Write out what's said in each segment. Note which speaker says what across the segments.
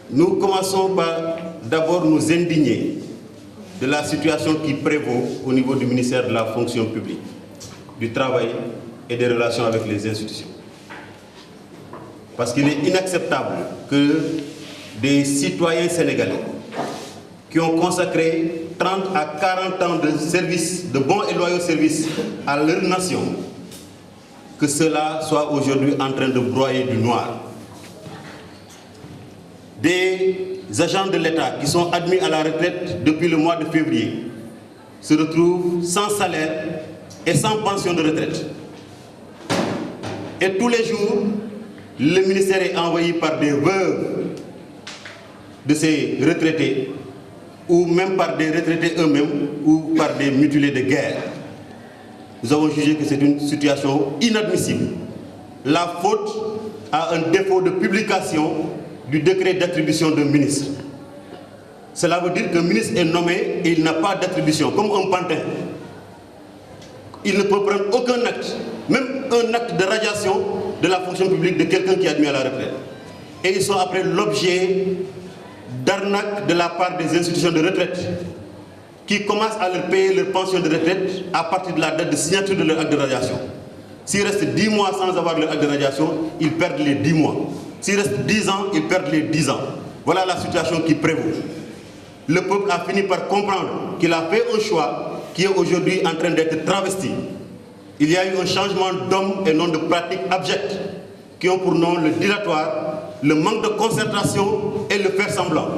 Speaker 1: Nous commençons par d'abord nous indigner de la situation qui prévaut au niveau du ministère de la fonction publique, du travail et des relations avec les institutions. Parce qu'il est inacceptable que des citoyens sénégalais qui ont consacré 30 à 40 ans de service, de bons et loyaux services à leur nation, que cela soit aujourd'hui en train de broyer du noir. Des agents de l'État qui sont admis à la retraite depuis le mois de février se retrouvent sans salaire et sans pension de retraite. Et tous les jours, le ministère est envoyé par des veuves de ces retraités ou même par des retraités eux-mêmes ou par des mutilés de guerre. Nous avons jugé que c'est une situation inadmissible. La faute à un défaut de publication du décret d'attribution d'un ministre. Cela veut dire qu'un ministre est nommé et il n'a pas d'attribution, comme un pantin. Il ne peut prendre aucun acte, même un acte de radiation de la fonction publique de quelqu'un qui est admis à la retraite. Et ils sont après l'objet d'arnaques de la part des institutions de retraite qui commencent à leur payer leur pension de retraite à partir de la date de signature de leur acte de radiation. S'ils restent 10 mois sans avoir leur acte de radiation, ils perdent les 10 mois. S'il reste 10 ans, ils perdent les 10 ans. Voilà la situation qui prévaut. Le peuple a fini par comprendre qu'il a fait un choix qui est aujourd'hui en train d'être travesti. Il y a eu un changement d'homme et non de pratiques abjectes qui ont pour nom le dilatoire, le manque de concertation et le faire semblant.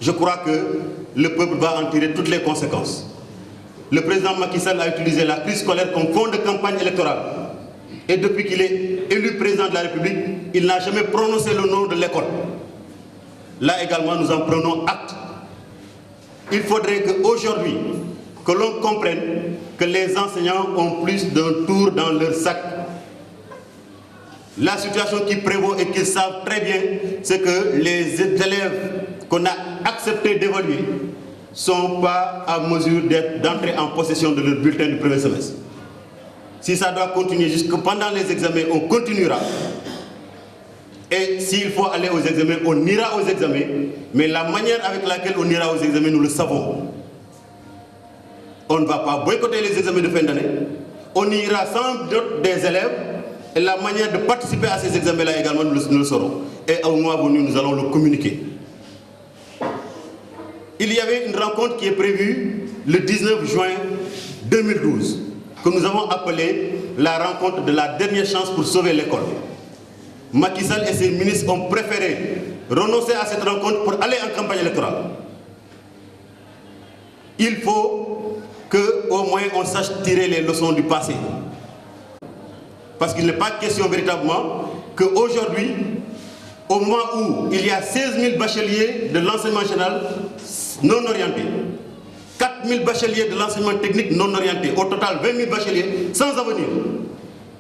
Speaker 1: Je crois que le peuple va en tirer toutes les conséquences. Le président Macky Sall a utilisé la crise scolaire comme fond de campagne électorale. Et depuis qu'il est élu président de la République, il n'a jamais prononcé le nom de l'école. Là également, nous en prenons acte. Il faudrait qu'aujourd'hui, que l'on comprenne que les enseignants ont plus d'un tour dans leur sac. La situation qui prévaut et qu'ils savent très bien, c'est que les élèves qu'on a accepté d'évaluer ne sont pas à mesure d'entrer en possession de leur bulletin du premier semestre. Si ça doit continuer jusque pendant les examens, on continuera. Et s'il faut aller aux examens, on ira aux examens. Mais la manière avec laquelle on ira aux examens, nous le savons. On ne va pas boycotter les examens de fin d'année. On ira sans doute des élèves. Et la manière de participer à ces examens-là également, nous le saurons. Et au mois venu, nous allons le communiquer. Il y avait une rencontre qui est prévue le 19 juin 2012. Que nous avons appelé la rencontre de la dernière chance pour sauver l'école. Macky Sall et ses ministres ont préféré renoncer à cette rencontre pour aller en campagne électorale. Il faut qu'au moins on sache tirer les leçons du passé. Parce qu'il n'est pas question véritablement qu'aujourd'hui, au moment où il y a 16 000 bacheliers de l'enseignement général non orientés, 4 000 bacheliers de l'enseignement technique non orienté, au total 20 000 bacheliers sans avenir,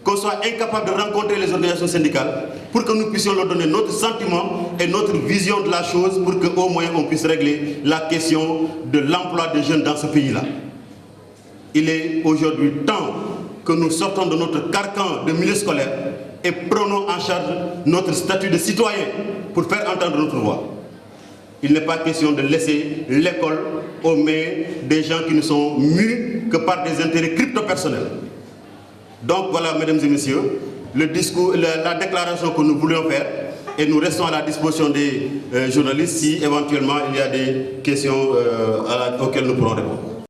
Speaker 1: qu'on soit incapable de rencontrer les organisations syndicales pour que nous puissions leur donner notre sentiment et notre vision de la chose pour qu'au moins on puisse régler la question de l'emploi des jeunes dans ce pays-là. Il est aujourd'hui temps que nous sortons de notre carcan de milieu scolaire et prenons en charge notre statut de citoyen pour faire entendre notre voix. Il n'est pas question de laisser l'école aux mains des gens qui ne sont mus que par des intérêts crypto-personnels. Donc voilà, mesdames et messieurs, le discours, la déclaration que nous voulions faire, et nous restons à la disposition des journalistes si éventuellement il y a des questions auxquelles nous pourrons répondre.